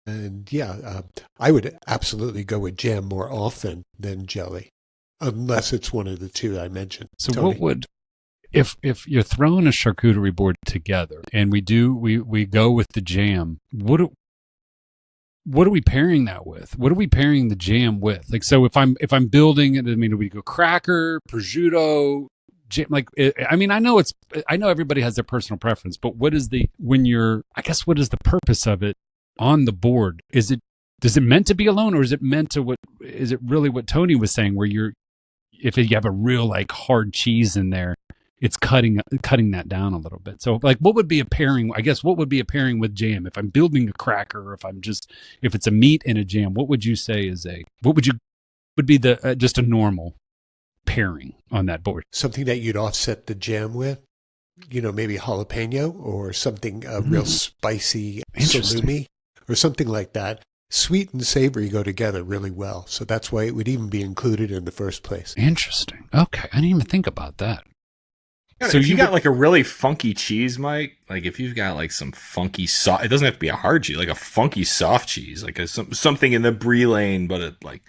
And yeah, I would absolutely go with jam more often than jelly, unless it's one of the two I mentioned. So Tony. what would, if you're throwing a charcuterie board together and we go with the jam, what are we pairing that with? What are we pairing the jam with? Like, so if I'm building it, I mean, do we go cracker, prosciutto, jam? Like, I mean, I know everybody has their personal preference, but what is the purpose of it on the board? Does it meant to be alone, or is it meant to is it really what Tony was saying, where if you have a real like hard cheese in there, it's cutting that down a little bit. So like, what would be a pairing? I guess what would be a pairing with jam? If I'm building a cracker, or if it's a meat and a jam, what would you say would be the just a normal pairing on that board? Something that you'd offset the jam with, maybe jalapeno or something real spicy salumi or something like that. Sweet and savory go together really well. So that's why it would even be included in the first place. Interesting. Okay. I didn't even think about that. Yeah, so if you got like a really funky cheese, Mike, like if you've got like some funky soft, it doesn't have to be a hard cheese, like a funky soft cheese, like something in the brie lane, but it like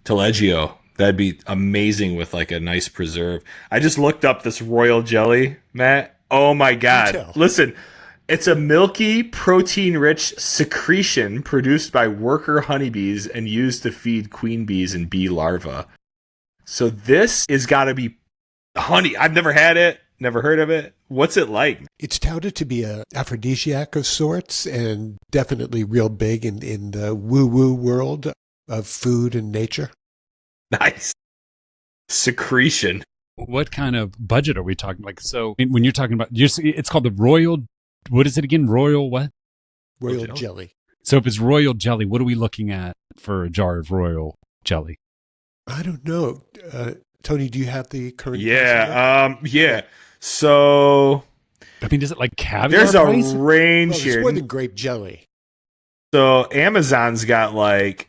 taleggio, that'd be amazing with like a nice preserve. I just looked up this royal jelly, Matt. Oh my God. Listen, it's a milky, protein-rich secretion produced by worker honeybees and used to feed queen bees and bee larvae. So this is got to be honey. I've never had it, never heard of it. What's it like? It's touted to be an aphrodisiac of sorts, and definitely real big in the woo-woo world of food and nature. Nice. Secretion. What kind of budget are we talking? Like, so when you're talking about, it's called the royal, what is it again? Royal what? Royal jelly. So if it's royal jelly, what are we looking at for a jar of royal jelly? I don't know. Tony, do you have the current? Yeah. So, I mean, is it like caviar? There's price? A range here. It's more than grape jelly. So Amazon's got like,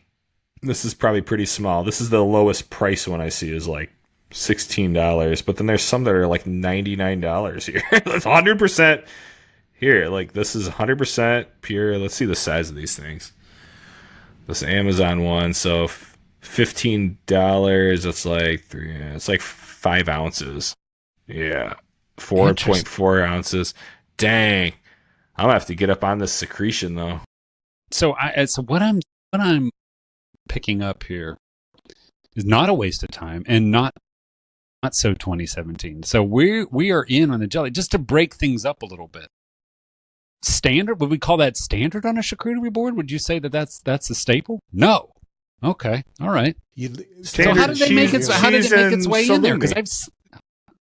this is probably pretty small. This is the lowest price one I see is like $16. But then there's some that are like $99 here. That's 100% here. Like this is 100% pure. Let's see the size of these things. This Amazon one. So $15. It's like 5 ounces. Yeah. 4.4 ounces. Dang. I'm gonna have to get up on this secretion though. So what I'm picking up here is not a waste of time and not so 2017. So we are in on the jelly just to break things up a little bit. Standard? Would we call that standard on a charcuterie board? Would you say that's a staple? No. Okay. All right. So how did it make its way in there? Because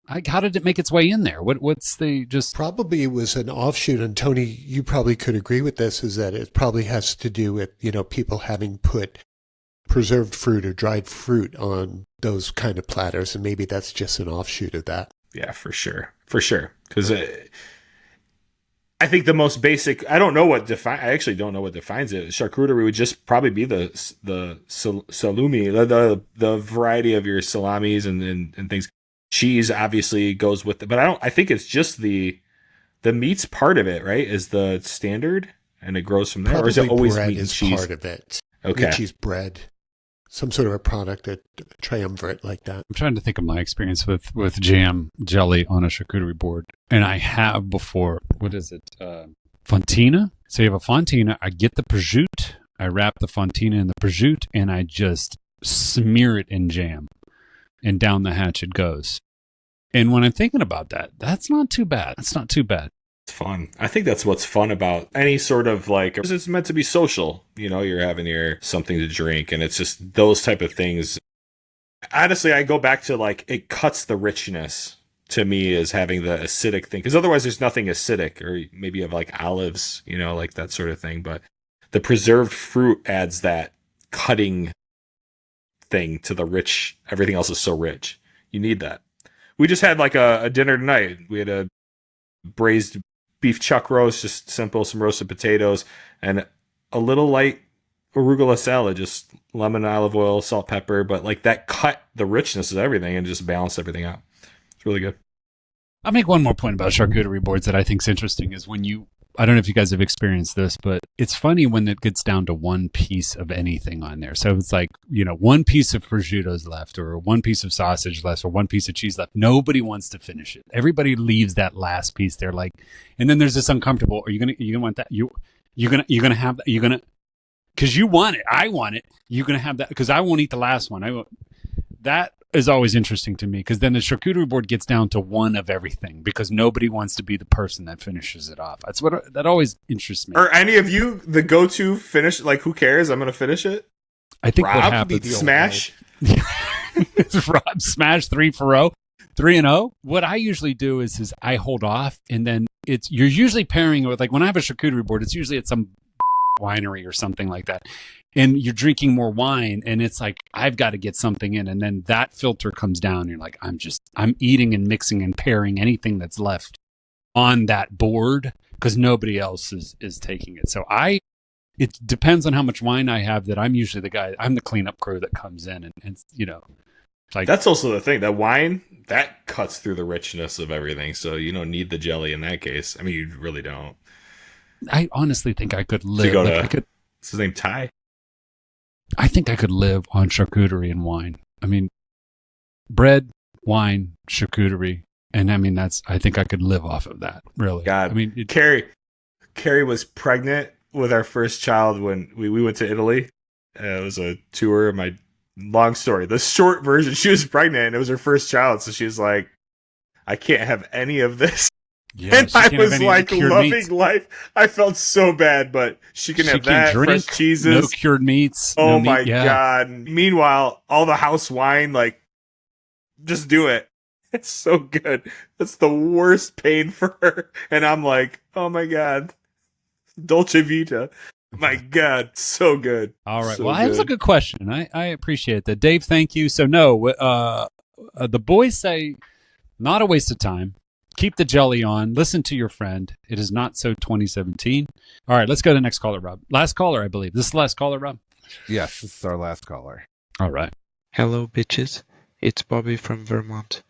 how did it make its way in there? What's the just? Probably it was an offshoot, and Tony, you probably could agree with this, is that it probably has to do with, people having put preserved fruit or dried fruit on those kind of platters, and maybe that's just an offshoot of that. Yeah, for sure. Because I think the most basic, I actually don't know what defines it. Charcuterie would just probably be the salumi, the variety of your salamis and things. Cheese obviously goes with it, but I think it's just the meat's part of it, right? Is the standard, and it grows from there, probably, or is it always bread meat and is cheese? Part of it. Okay, meat, cheese, bread, some sort of a product, a triumvirate like that. I'm trying to think of my experience with jam jelly on a charcuterie board, and I have before. What is it? Fontina. So you have a fontina. I get the prosciutto. I wrap the fontina in the prosciutto, and I just smear it in jam, and down the hatch it goes. And when I'm thinking about that, that's not too bad. It's It's fun. I think that's what's fun about any sort of like, it's meant to be social. You're having something to drink, and it's just those type of things. Honestly, I go back to like, it cuts the richness to me as having the acidic thing. Because otherwise there's nothing acidic, or maybe you have like olives, like that sort of thing. But the preserved fruit adds that cutting thing to the rich. Everything else is so rich. You need that. We just had like a dinner tonight. We had a braised beef chuck roast, just simple, some roasted potatoes, and a little light arugula salad, just lemon, olive oil, salt, pepper. But like that cut the richness of everything and just balanced everything out. It's really good. I'll make one more point about charcuterie boards that I think is interesting is when you I don't know if you guys have experienced this, but it's funny when it gets down to one piece of anything on there. So it's like, one piece of prosciutto's left, or one piece of sausage left, or one piece of cheese left. Nobody wants to finish it. Everybody leaves that last piece there, like, and then there's this uncomfortable. Are you gonna want that? You're gonna have that? You're gonna, because you want it. I want it. You're gonna have that because I won't eat the last one. That is always interesting to me, because then the charcuterie board gets down to one of everything because nobody wants to be the person that finishes it off. That always interests me. Are any of you the go-to finish? Like, who cares? I'm going to finish it. I think Rob, what happens, smash. Rob, smash 3-0. What I usually do is I hold off, and then you're usually pairing with, like, when I have a charcuterie board, it's usually at some winery or something like that, and you're drinking more wine, and it's like, I've got to get something in, and then that filter comes down, and you're like, I'm eating and mixing and pairing anything that's left on that board because nobody else is taking it. So it depends on how much wine I have, that I'm usually I'm the cleanup crew that comes in, and like, that's also the thing, that wine that cuts through the richness of everything, so you don't need the jelly in that case. I mean, you really don't. I honestly think I could live. So what's his name, Ty? I think I could live on charcuterie and wine. I mean, bread, wine, charcuterie, and I mean, I think I could live off of that. Really, God. I mean, Carrie was pregnant with our first child when we went to Italy. It was a tour. Long story. The short version: she was pregnant, and it was her first child, so she was like, "I can't have any of this." Yeah, and I was like loving life. I felt so bad, but she can have that, fresh cheeses, no cured meats. Oh no my meat, yeah. God. Meanwhile, all the house wine, like, just do it. It's so good. That's the worst pain for her. And I'm like, oh my God. Dolce Vita. My God, so good. All right. So well, that was a good question. I appreciate that. Dave, thank you. So no, the boys say not a waste of time. Keep the jelly on. Listen to your friend. It is not so 2017. All right, let's go to the next caller, Rob. Last caller, I believe. This is the last caller, Rob? Yes, this is our last caller. All right. Hello, bitches. It's Bobby from Vermont.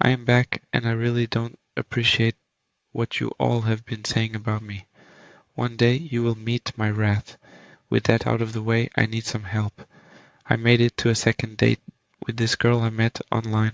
I am back, and I really don't appreciate what you all have been saying about me. One day, you will meet my wrath. With that out of the way, I need some help. I made it to a second date with this girl I met online.